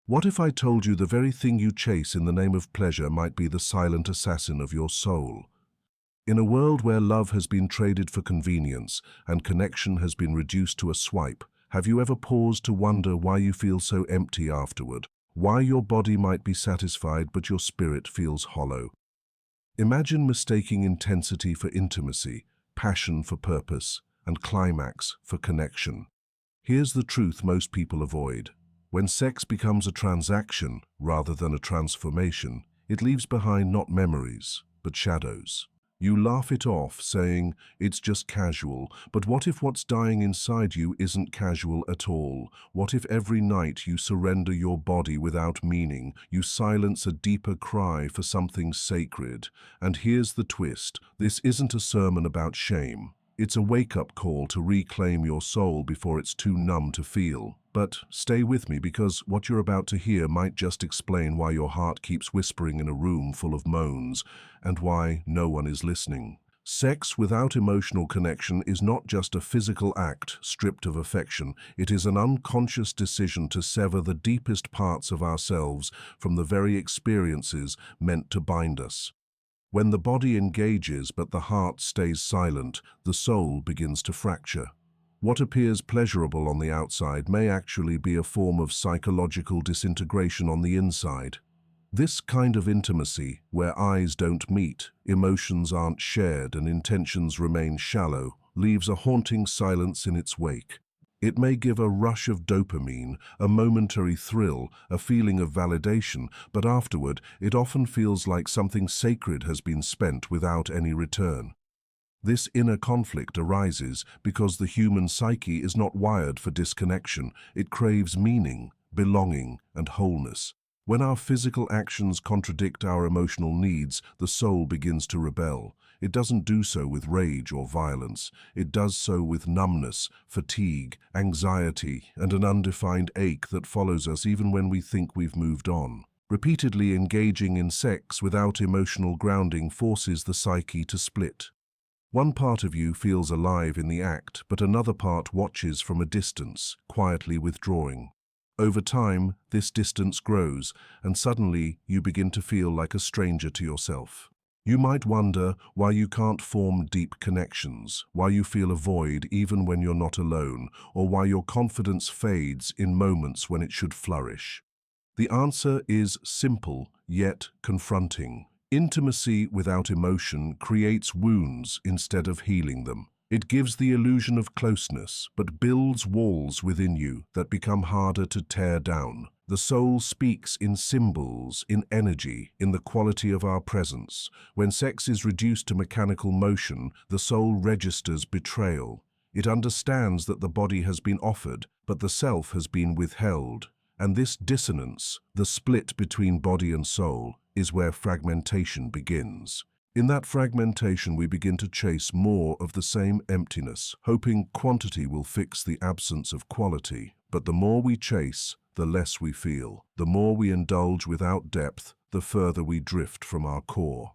What if I told you the very thing you chase in the name of pleasure might be the silent assassin of your soul? In a world where love has been traded for convenience and connection has been reduced to a swipe, have you ever paused to wonder why you feel so empty afterward? Why your body might be satisfied but your spirit feels hollow? Imagine mistaking intensity for intimacy, passion for purpose, and climax for connection. Here's the truth most people avoid. When sex becomes a transaction rather than a transformation, it leaves behind not memories, but shadows. You laugh it off, saying, it's just casual, but what if what's dying inside you isn't casual at all? What if every night you surrender your body without meaning, you silence a deeper cry for something sacred? And here's the twist, this isn't a sermon about shame. It's a wake-up call to reclaim your soul before it's too numb to feel. But stay with me, because what you're about to hear might just explain why your heart keeps whispering in a room full of moans, and why no one is listening. Sex without emotional connection is not just a physical act stripped of affection. It is an unconscious decision to sever the deepest parts of ourselves from the very experiences meant to bind us. When the body engages but the heart stays silent, the soul begins to fracture. What appears pleasurable on the outside may actually be a form of psychological disintegration on the inside. This kind of intimacy, where eyes don't meet, emotions aren't shared, and intentions remain shallow, leaves a haunting silence in its wake. It may give a rush of dopamine, a momentary thrill, a feeling of validation, but afterward it often feels like something sacred has been spent without any return. This inner conflict arises because the human psyche is not wired for disconnection. It craves meaning, belonging, and wholeness. When our physical actions contradict our emotional needs, the soul begins to rebel. It doesn't do so with rage or violence. It does so with numbness, fatigue, anxiety, and an undefined ache that follows us even when we think we've moved on. Repeatedly engaging in sex without emotional grounding forces the psyche to split. One part of you feels alive in the act, but another part watches from a distance, quietly withdrawing. Over time, this distance grows, and suddenly you begin to feel like a stranger to yourself. You might wonder why you can't form deep connections, why you feel a void even when you're not alone, or why your confidence fades in moments when it should flourish. The answer is simple, yet confronting. Intimacy without emotion creates wounds instead of healing them. It gives the illusion of closeness, but builds walls within you that become harder to tear down. The soul speaks in symbols, in energy, in the quality of our presence. When sex is reduced to mechanical motion, the soul registers betrayal. It understands that the body has been offered, but the self has been withheld. And this dissonance, the split between body and soul, is where fragmentation begins. In that fragmentation, we begin to chase more of the same emptiness, hoping quantity will fix the absence of quality. But the more we chase, the less we feel. The more we indulge without depth, the further we drift from our core.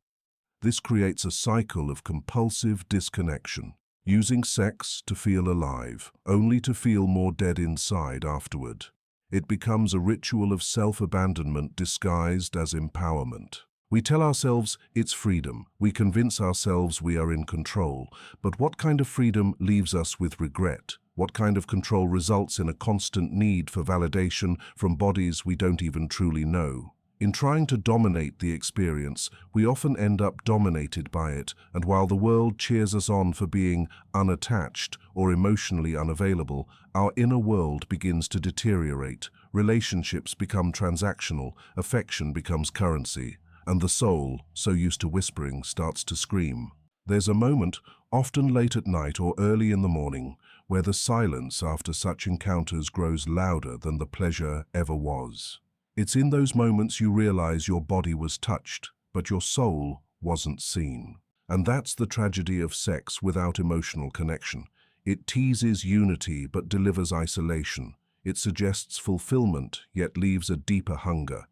This creates a cycle of compulsive disconnection, using sex to feel alive, only to feel more dead inside afterward. It becomes a ritual of self-abandonment disguised as empowerment. We tell ourselves it's freedom. We convince ourselves we are in control. But what kind of freedom leaves us with regret? What kind of control results in a constant need for validation from bodies we don't even truly know? In trying to dominate the experience, we often end up dominated by it, and while the world cheers us on for being unattached or emotionally unavailable, our inner world begins to deteriorate. Relationships become transactional, affection becomes currency, and the soul, so used to whispering, starts to scream. There's a moment, often late at night or early in the morning, where the silence after such encounters grows louder than the pleasure ever was. It's in those moments you realize your body was touched, but your soul wasn't seen. And that's the tragedy of sex without emotional connection. It teases unity but delivers isolation. It suggests fulfillment, yet leaves a deeper hunger.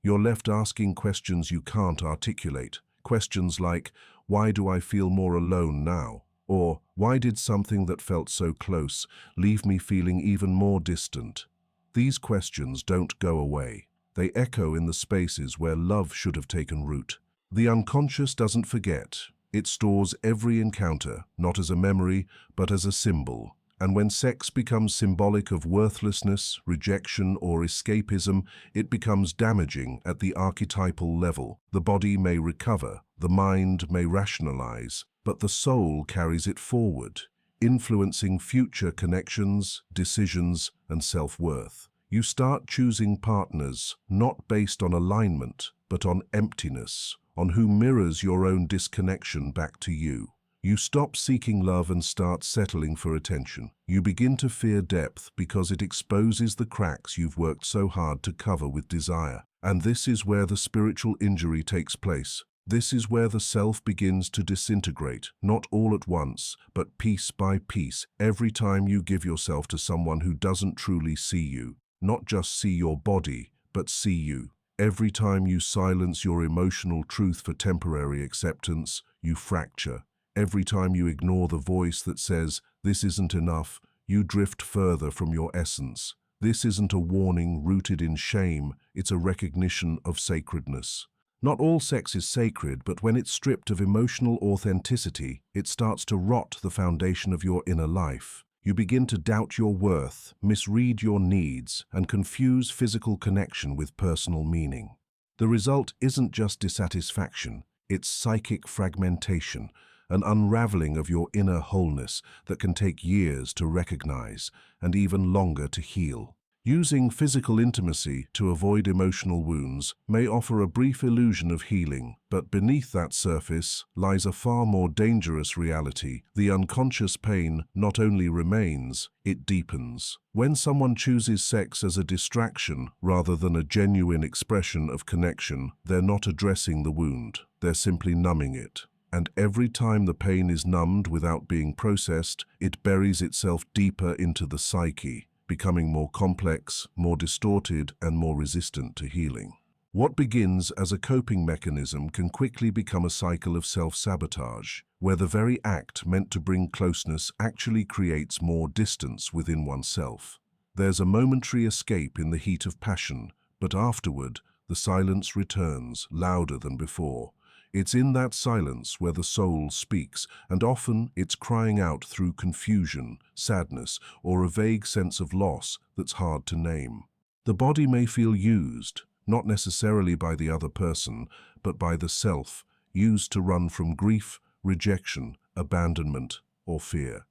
You're left asking questions you can't articulate. Questions like, why do I feel more alone now? Or, why did something that felt so close leave me feeling even more distant? These questions don't go away. They echo in the spaces where love should have taken root. The unconscious doesn't forget. It stores every encounter, not as a memory, but as a symbol. And when sex becomes symbolic of worthlessness, rejection, or escapism, it becomes damaging at the archetypal level. The body may recover, the mind may rationalize, but the soul carries it forward, influencing future connections, decisions, and self-worth. You start choosing partners not based on alignment, but on emptiness, on who mirrors your own disconnection back to you. You stop seeking love and start settling for attention. You begin to fear depth because it exposes the cracks you've worked so hard to cover with desire. And this is where the spiritual injury takes place. This is where the self begins to disintegrate, not all at once, but piece by piece, every time you give yourself to someone who doesn't truly see you, not just see your body, but see you. Every time you silence your emotional truth for temporary acceptance, you fracture. Every time you ignore the voice that says, "This isn't enough," you drift further from your essence. This isn't a warning rooted in shame, it's a recognition of sacredness. Not all sex is sacred, but when it's stripped of emotional authenticity, it starts to rot the foundation of your inner life. You begin to doubt your worth, misread your needs, and confuse physical connection with personal meaning. The result isn't just dissatisfaction, it's psychic fragmentation, an unraveling of your inner wholeness that can take years to recognize and even longer to heal. Using physical intimacy to avoid emotional wounds may offer a brief illusion of healing, but beneath that surface lies a far more dangerous reality. The unconscious pain not only remains, it deepens. When someone chooses sex as a distraction rather than a genuine expression of connection, they're not addressing the wound, they're simply numbing it. And every time the pain is numbed without being processed, it buries itself deeper into the psyche, becoming more complex, more distorted, and more resistant to healing. What begins as a coping mechanism can quickly become a cycle of self-sabotage, where the very act meant to bring closeness actually creates more distance within oneself. There's a momentary escape in the heat of passion, but afterward, the silence returns, louder than before. It's in that silence where the soul speaks, and often it's crying out through confusion, sadness, or a vague sense of loss that's hard to name. The body may feel used, not necessarily by the other person, but by the self, used to run from grief, rejection, abandonment, or fear.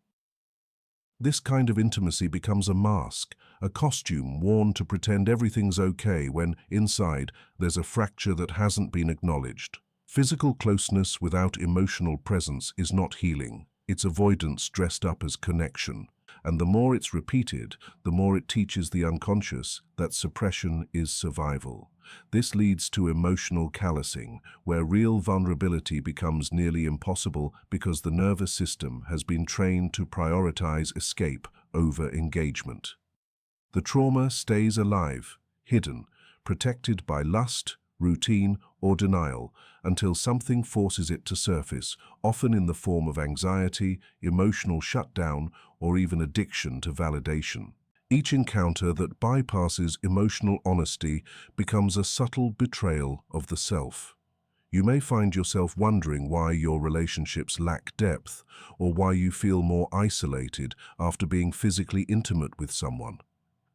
This kind of intimacy becomes a mask, a costume worn to pretend everything's okay when, inside, there's a fracture that hasn't been acknowledged. Physical closeness without emotional presence is not healing. It's avoidance dressed up as connection. And the more it's repeated, the more it teaches the unconscious that suppression is survival. This leads to emotional callousing, where real vulnerability becomes nearly impossible because the nervous system has been trained to prioritize escape over engagement. The trauma stays alive, hidden, protected by lust, routine, or denial, until something forces it to surface, often in the form of anxiety, emotional shutdown, or even addiction to validation. Each encounter that bypasses emotional honesty becomes a subtle betrayal of the self. You may find yourself wondering why your relationships lack depth, or why you feel more isolated after being physically intimate with someone.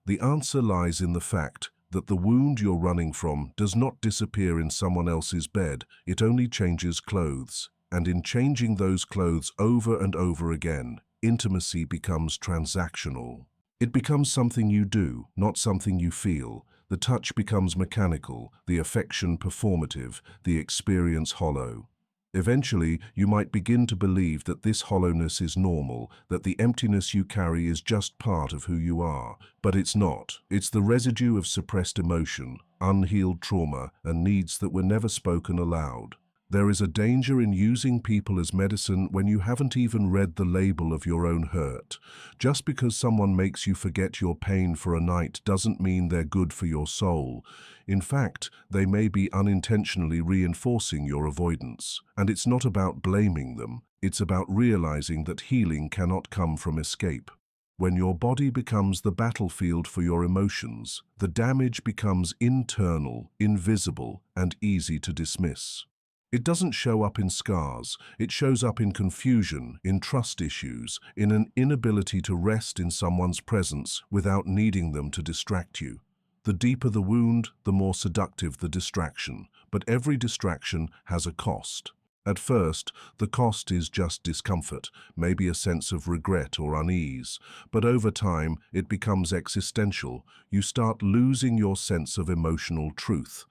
The answer lies in the fact that the wound you're running from does not disappear in someone else's bed, it only changes clothes. And in changing those clothes over and over again, intimacy becomes transactional. It becomes something you do, not something you feel. The touch becomes mechanical, the affection performative, the experience hollow. Eventually, you might begin to believe that this hollowness is normal, that the emptiness you carry is just part of who you are. But it's not. It's the residue of suppressed emotion, unhealed trauma, and needs that were never spoken aloud. There is a danger in using people as medicine when you haven't even read the label of your own hurt. Just because someone makes you forget your pain for a night doesn't mean they're good for your soul. In fact, they may be unintentionally reinforcing your avoidance. And it's not about blaming them, it's about realizing that healing cannot come from escape. When your body becomes the battlefield for your emotions, the damage becomes internal, invisible, and easy to dismiss. It doesn't show up in scars, it shows up in confusion, in trust issues, in an inability to rest in someone's presence without needing them to distract you. The deeper the wound, the more seductive the distraction, but every distraction has a cost. At first, the cost is just discomfort, maybe a sense of regret or unease, but over time it becomes existential. You start losing your sense of emotional truth.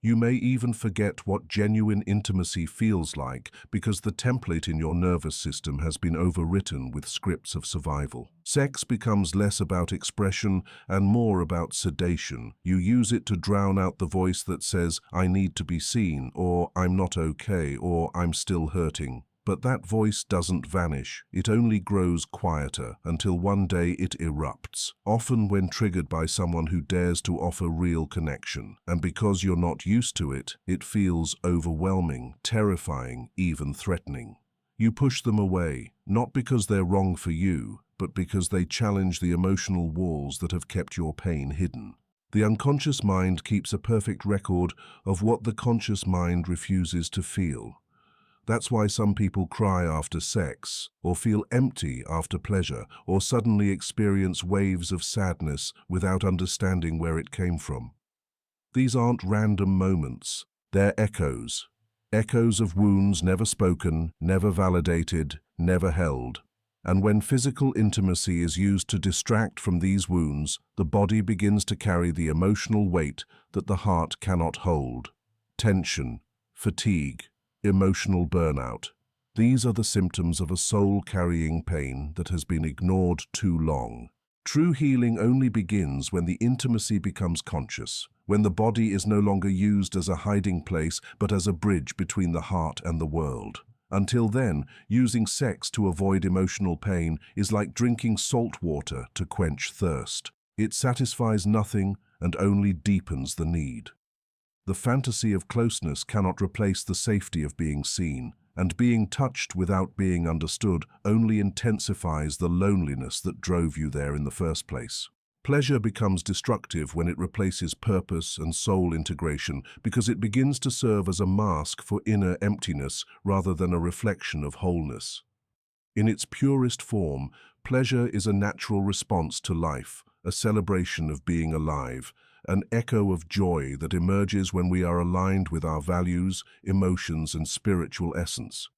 You may even forget what genuine intimacy feels like because the template in your nervous system has been overwritten with scripts of survival. Sex becomes less about expression and more about sedation. You use it to drown out the voice that says, "I need to be seen," or "I'm not okay," or "I'm still hurting." But that voice doesn't vanish, it only grows quieter until one day it erupts, often when triggered by someone who dares to offer real connection. And because you're not used to it, it feels overwhelming, terrifying, even threatening. You push them away, not because they're wrong for you, but because they challenge the emotional walls that have kept your pain hidden. The unconscious mind keeps a perfect record of what the conscious mind refuses to feel. That's why some people cry after sex, or feel empty after pleasure, or suddenly experience waves of sadness without understanding where it came from. These aren't random moments, they're echoes. Echoes of wounds never spoken, never validated, never held. And when physical intimacy is used to distract from these wounds, the body begins to carry the emotional weight that the heart cannot hold. Tension, fatigue, emotional burnout. These are the symptoms of a soul carrying pain that has been ignored too long. True healing only begins when the intimacy becomes conscious, when the body is no longer used as a hiding place but as a bridge between the heart and the world. Until then, using sex to avoid emotional pain is like drinking salt water to quench thirst. It satisfies nothing and only deepens the need. The fantasy of closeness cannot replace the safety of being seen, and being touched without being understood only intensifies the loneliness that drove you there in the first place. Pleasure becomes destructive when it replaces purpose and soul integration because it begins to serve as a mask for inner emptiness rather than a reflection of wholeness. In its purest form, pleasure is a natural response to life, a celebration of being alive, an echo of joy that emerges when we are aligned with our values, emotions, and spiritual essence.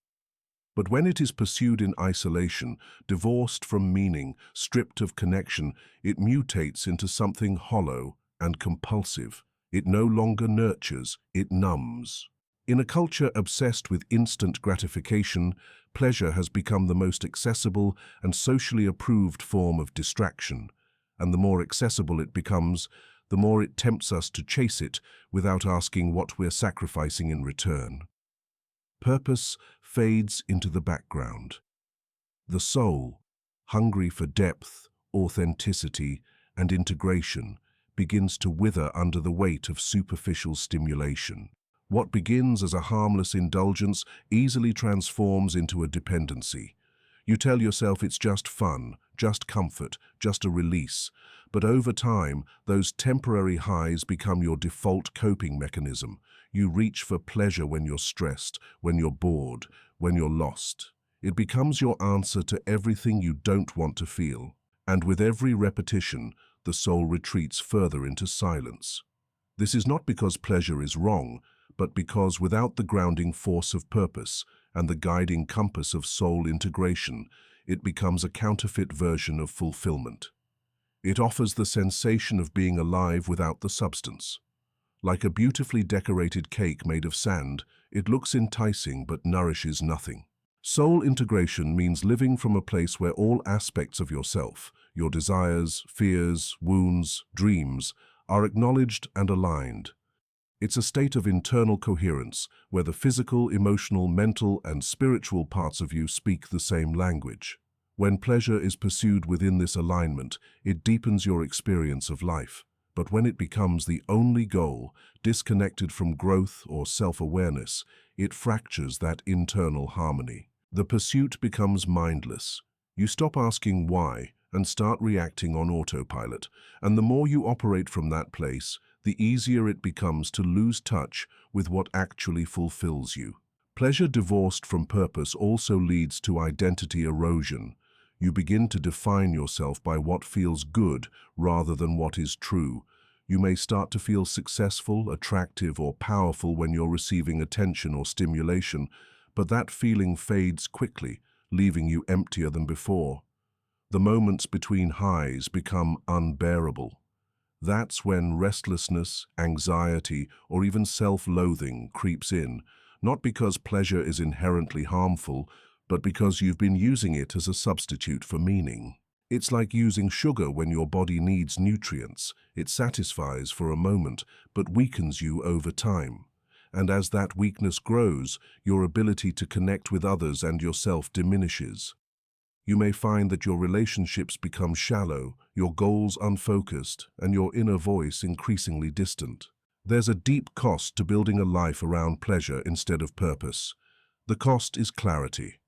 But when it is pursued in isolation, divorced from meaning, stripped of connection, it mutates into something hollow and compulsive. It no longer nurtures, it numbs. In a culture obsessed with instant gratification, pleasure has become the most accessible and socially approved form of distraction. And the more accessible it becomes, the more it tempts us to chase it without asking what we're sacrificing in return. Purpose fades into the background. The soul, hungry for depth, authenticity, and integration, begins to wither under the weight of superficial stimulation. What begins as a harmless indulgence easily transforms into a dependency. You tell yourself it's just fun, just comfort, just a release. But over time, those temporary highs become your default coping mechanism. You reach for pleasure when you're stressed, when you're bored, when you're lost. It becomes your answer to everything you don't want to feel. And with every repetition, the soul retreats further into silence. This is not because pleasure is wrong, but because without the grounding force of purpose and the guiding compass of soul integration, it becomes a counterfeit version of fulfillment. It offers the sensation of being alive without the substance. Like a beautifully decorated cake made of sand, it looks enticing but nourishes nothing. Soul integration means living from a place where all aspects of yourself, your desires, fears, wounds, dreams, are acknowledged and aligned. It's a state of internal coherence where the physical, emotional, mental, and spiritual parts of you speak the same language. When pleasure is pursued within this alignment, it deepens your experience of life. But when it becomes the only goal, disconnected from growth or self-awareness, it fractures that internal harmony. The pursuit becomes mindless. You stop asking why and start reacting on autopilot. And the more you operate from that place, the easier it becomes to lose touch with what actually fulfills you. Pleasure divorced from purpose also leads to identity erosion. You begin to define yourself by what feels good rather than what is true. You may start to feel successful, attractive, or powerful when you're receiving attention or stimulation, but that feeling fades quickly, leaving you emptier than before. The moments between highs become unbearable. That's when restlessness, anxiety, or even self-loathing creeps in, not because pleasure is inherently harmful, but because you've been using it as a substitute for meaning. It's like using sugar when your body needs nutrients. It satisfies for a moment, but weakens you over time. And as that weakness grows, your ability to connect with others and yourself diminishes. You may find that your relationships become shallow, your goals unfocused, and your inner voice increasingly distant. There's a deep cost to building a life around pleasure instead of purpose. The cost is clarity.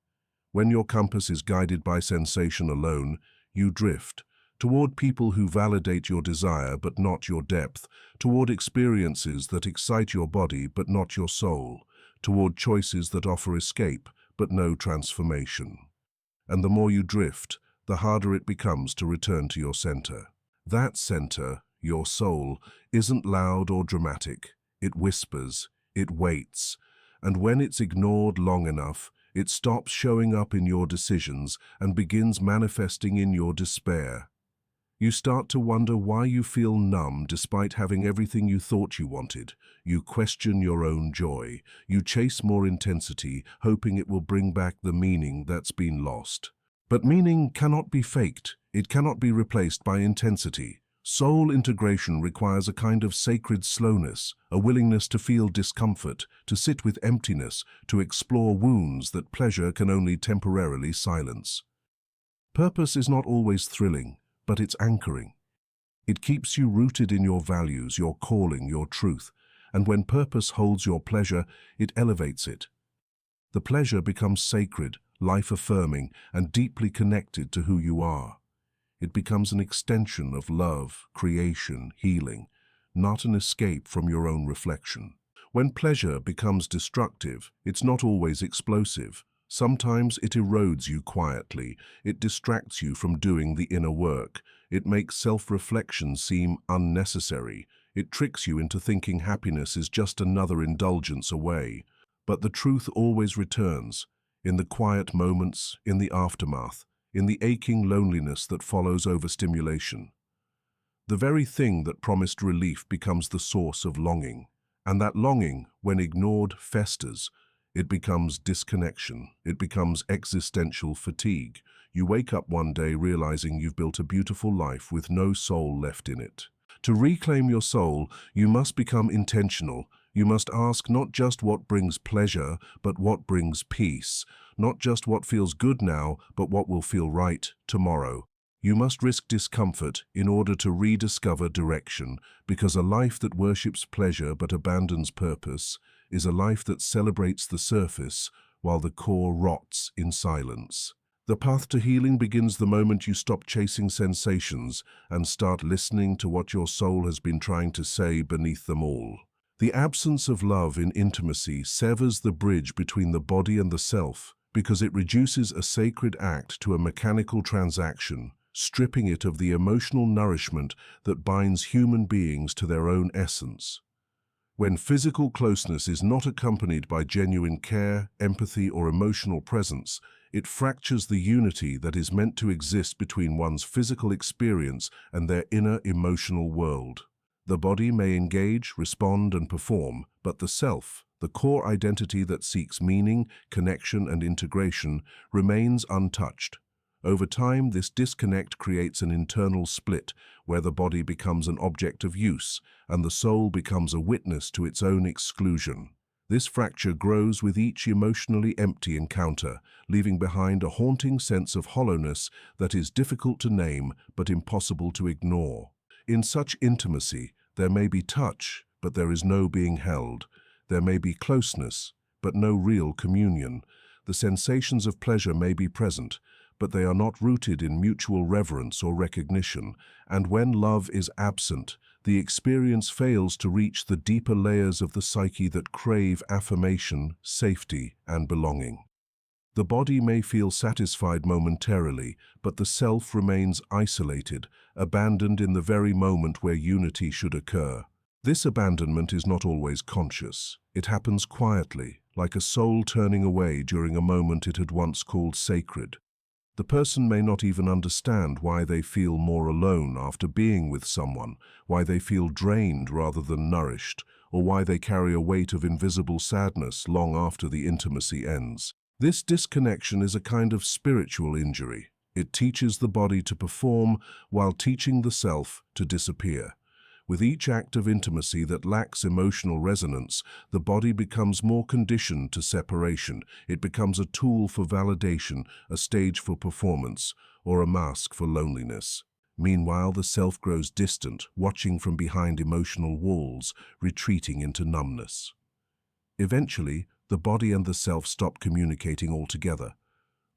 When your compass is guided by sensation alone, you drift toward people who validate your desire but not your depth, toward experiences that excite your body but not your soul, toward choices that offer escape but no transformation. And the more you drift, the harder it becomes to return to your center. That center, your soul, isn't loud or dramatic. It whispers, it waits, and when it's ignored long enough, it stops showing up in your decisions and begins manifesting in your despair. You start to wonder why you feel numb despite having everything you thought you wanted. You question your own joy. You chase more intensity, hoping it will bring back the meaning that's been lost. But meaning cannot be faked. It cannot be replaced by intensity. Soul integration requires a kind of sacred slowness, a willingness to feel discomfort, to sit with emptiness, to explore wounds that pleasure can only temporarily silence. Purpose is not always thrilling, but it's anchoring. It keeps you rooted in your values, your calling, your truth, and when purpose holds your pleasure, it elevates it. The pleasure becomes sacred, life-affirming, and deeply connected to who you are. It becomes an extension of love, creation, healing, not an escape from your own reflection. When pleasure becomes destructive, it's not always explosive. Sometimes it erodes you quietly. It distracts you from doing the inner work. It makes self-reflection seem unnecessary. It tricks you into thinking happiness is just another indulgence away. But the truth always returns, in the quiet moments, in the aftermath, in the aching loneliness that follows overstimulation. The very thing that promised relief becomes the source of longing. And that longing, when ignored, festers. It becomes disconnection. It becomes existential fatigue. You wake up one day realizing you've built a beautiful life with no soul left in it. To reclaim your soul, you must become intentional. You must ask not just what brings pleasure, but what brings peace. Not just what feels good now, but what will feel right tomorrow. You must risk discomfort in order to rediscover direction, because a life that worships pleasure but abandons purpose is a life that celebrates the surface while the core rots in silence. The path to healing begins the moment you stop chasing sensations and start listening to what your soul has been trying to say beneath them all. The absence of love in intimacy severs the bridge between the body and the self because it reduces a sacred act to a mechanical transaction, stripping it of the emotional nourishment that binds human beings to their own essence. When physical closeness is not accompanied by genuine care, empathy, or emotional presence, it fractures the unity that is meant to exist between one's physical experience and their inner emotional world. The body may engage, respond, and perform, but the self, the core identity that seeks meaning, connection, and integration, remains untouched. Over time, this disconnect creates an internal split where the body becomes an object of use and the soul becomes a witness to its own exclusion. This fracture grows with each emotionally empty encounter, leaving behind a haunting sense of hollowness that is difficult to name but impossible to ignore. In such intimacy, there may be touch, but there is no being held. There may be closeness, but no real communion. The sensations of pleasure may be present, but they are not rooted in mutual reverence or recognition, and when love is absent, the experience fails to reach the deeper layers of the psyche that crave affirmation, safety, and belonging. The body may feel satisfied momentarily, but the self remains isolated, abandoned in the very moment where unity should occur. This abandonment is not always conscious. It happens quietly, like a soul turning away during a moment it had once called sacred. The person may not even understand why they feel more alone after being with someone, why they feel drained rather than nourished, or why they carry a weight of invisible sadness long after the intimacy ends. This disconnection is a kind of spiritual injury. It teaches the body to perform while teaching the self to disappear. With each act of intimacy that lacks emotional resonance, the body becomes more conditioned to separation. It becomes a tool for validation, a stage for performance, or a mask for loneliness. Meanwhile, the self grows distant, watching from behind emotional walls, retreating into numbness. Eventually, the body and the self stop communicating altogether.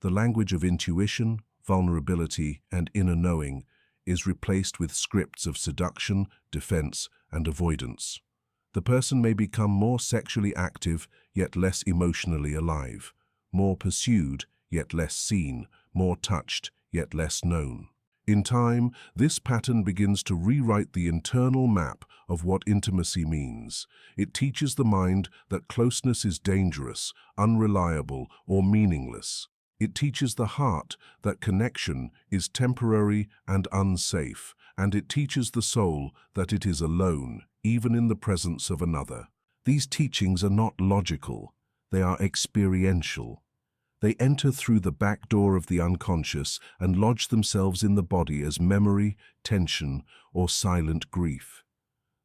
The language of intuition, vulnerability, and inner knowing is replaced with scripts of seduction, defense, and avoidance. The person may become more sexually active, yet less emotionally alive, more pursued, yet less seen, more touched, yet less known. In time, this pattern begins to rewrite the internal map of what intimacy means. It teaches the mind that closeness is dangerous, unreliable, or meaningless. It teaches the heart that connection is temporary and unsafe, and it teaches the soul that it is alone, even in the presence of another. These teachings are not logical, they are experiential. They enter through the back door of the unconscious and lodge themselves in the body as memory, tension, or silent grief.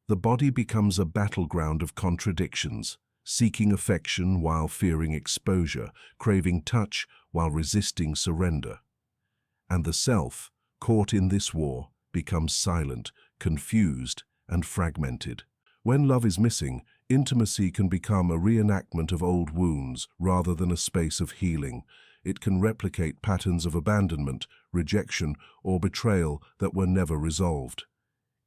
The body becomes a battleground of contradictions, seeking affection while fearing exposure, craving touch while resisting surrender. And the self, caught in this war, becomes silent, confused, and fragmented. When love is missing, intimacy can become a reenactment of old wounds rather than a space of healing. It can replicate patterns of abandonment, rejection, or betrayal that were never resolved.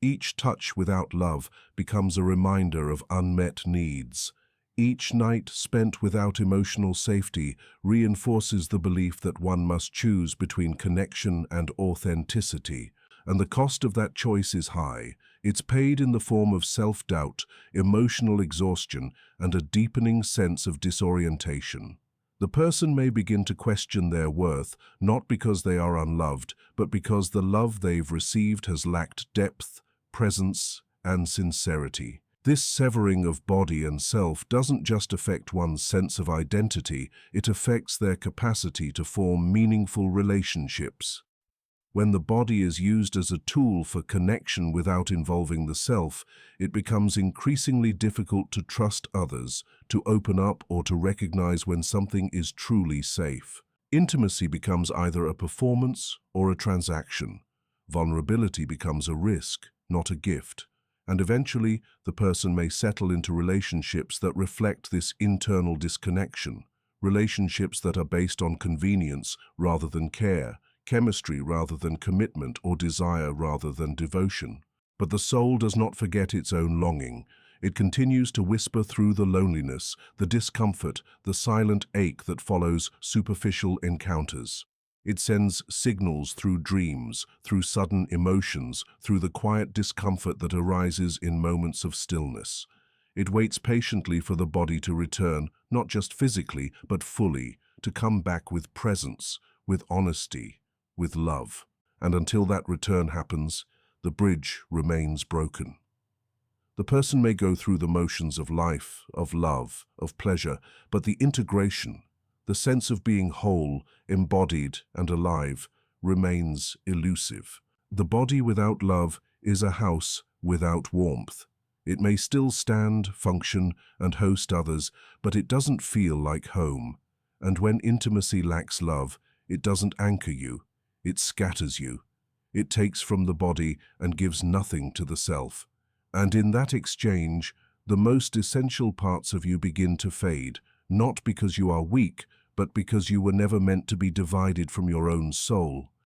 Each touch without love becomes a reminder of unmet needs. Each night spent without emotional safety reinforces the belief that one must choose between connection and authenticity. And the cost of that choice is high. It's paid in the form of self-doubt, emotional exhaustion, and a deepening sense of disorientation. The person may begin to question their worth, not because they are unloved, but because the love they've received has lacked depth, presence, and sincerity. This severing of body and self doesn't just affect one's sense of identity, it affects their capacity to form meaningful relationships. When the body is used as a tool for connection without involving the self, it becomes increasingly difficult to trust others, to open up, or to recognize when something is truly safe. Intimacy becomes either a performance or a transaction. Vulnerability becomes a risk, not a gift. And eventually, the person may settle into relationships that reflect this internal disconnection, relationships that are based on convenience rather than care, chemistry rather than commitment, or desire rather than devotion. But the soul does not forget its own longing. It continues to whisper through the loneliness, the discomfort, the silent ache that follows superficial encounters. It sends signals through dreams, through sudden emotions, through the quiet discomfort that arises in moments of stillness. It waits patiently for the body to return, not just physically, but fully, to come back with presence, with honesty, with love. And until that return happens, the bridge remains broken. The person may go through the motions of life, of love, of pleasure, but the integration, the sense of being whole, embodied, and alive, remains elusive. The body without love is a house without warmth. It may still stand, function, and host others, but it doesn't feel like home. And when intimacy lacks love, it doesn't anchor you, it scatters you. It takes from the body and gives nothing to the self. And in that exchange, the most essential parts of you begin to fade, not because you are weak, but because you were never meant to be divided from your own soul.